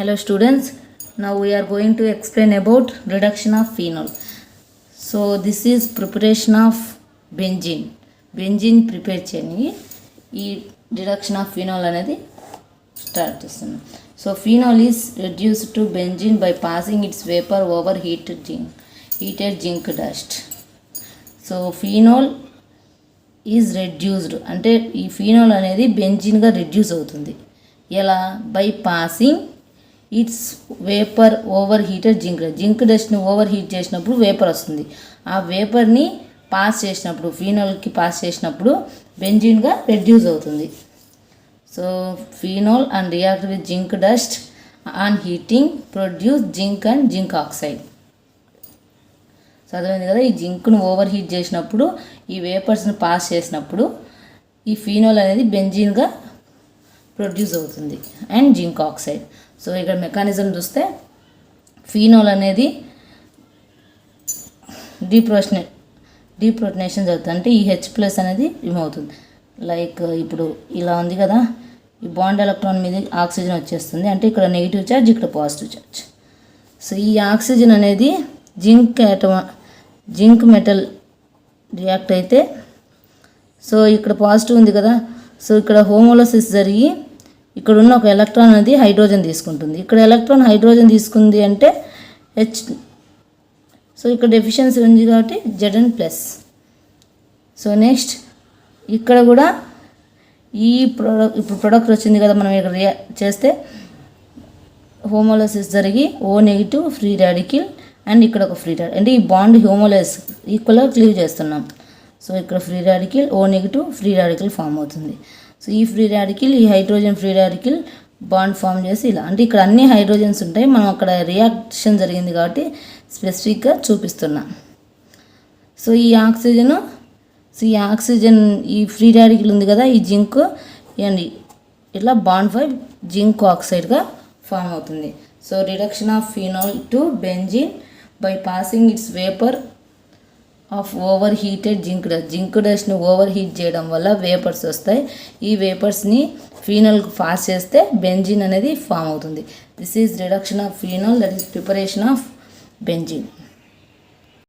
Hello students, now we are going to explain about reduction of phenol. So this is preparation of benzene. Benzene prepare చేయని ఈ reduction of phenol అనేది start చేస్తున్నాం. So phenol is reduced to benzene by passing its vapor over heated zinc dust. So phenol is reduced అంటే ఈ phenol అనేది benzene గా reduce అవుతుంది. ఎలా? By passing its vapour over heated zinc డస్ట్ని over heat చేసినప్పుడు vapour వస్తుంది. ఆ వేపర్ని పాస్ చేసినప్పుడు ఫీనాల్కి పాస్ చేసినప్పుడు బెంజీన్గా రెడ్యూస్ అవుతుంది. So phenol and react with zinc dust on heating produce zinc and zinc oxide. చదివింది కదా, ఈ జింక్ను ఓవర్ హీట్ చేసినప్పుడు ఈ వేపర్స్ని పాస్ చేసినప్పుడు ఈ ఫీనాల్ అనేది బెంజీన్గా ప్రొడ్యూస్ అవుతుంది అండ్ జింక్ ఆక్సైడ్. సో ఇక్కడ మెకానిజం చూస్తే ఫీనాల్ అనేది డీప్రోటనేషన్ జరుగుతుంది. అంటే ఈ H+ అనేది రిమూవ్ అవుతుంది. లైక్ ఇప్పుడు ఇలా ఉంది కదా, ఈ బాండ్ ఎలక్ట్రాన్ మీద ఆక్సిజన్ వచ్చేస్తుంది. అంటే ఇక్కడ నెగిటివ్ ఛార్జ్, ఇక్కడ పాజిటివ్ ఛార్జ్. సో ఈ ఆక్సిజన్ అనేది జింక్ మెటల్ రియాక్ట్ అయితే, సో ఇక్కడ పాజిటివ్ ఉంది కదా, సో ఇక్కడ హోమోలసిస్ జరిగి ఇక్కడ ఉన్న ఒక ఎలక్ట్రాన్ అనేది హైడ్రోజన్ తీసుకుంటుంది. ఇక్కడ ఎలక్ట్రాన్ హైడ్రోజన్ తీసుకుంది అంటే సో ఇక్కడ డెఫిషియన్సీ ఉంది కాబట్టి Zn+. సో నెక్స్ట్ ఇక్కడ కూడా ఈ ఇప్పుడు ప్రొడక్ట్ వచ్చింది కదా, మనం ఇక్కడ చేస్తే హోమోలసిస్ జరిగి O- ఫ్రీ రాడికల్ అండ్ ఇక్కడ ఒక ఫ్రీ రాడికల్, అంటే ఈ బాండ్ హోమోలసిస్ ఈక్వల్గా క్లీవ్ చేస్తున్నాం. సో ఇక్కడ free radical O- free radical form అవుతుంది. సో ఈ ఫ్రీ రాడికల్ ఈ hydrogen free radical bond form చేసి ఇలా, అంటే ఇక్కడ అన్ని హైడ్రోజన్స్ ఉంటాయి, మనం అక్కడ రియాక్షన్ జరిగింది కాబట్టి స్పెసిఫిక్గా చూపిస్తున్నాం. సో ఈ ఆక్సిజన్ ఈ ఫ్రీ రాడికల్ ఉంది కదా, ఈ జింక్ అండ్ ఇట్లా బాండ్ 5 జింక్ ఆక్సైడ్గా ఫామ్ అవుతుంది. So reduction of phenol to benzene by passing its vapour of over heated zinc డస్ట్ని ఓవర్ హీట్ చేయడం వల్ల వేపర్స్ వస్తాయి. ఈ వేపర్స్ని ఫీనాల్కి పాస్ చేస్తే బెంజీన్ అనేది ఫామ్ అవుతుంది. This is reduction of phenol, that is preparation of benzene.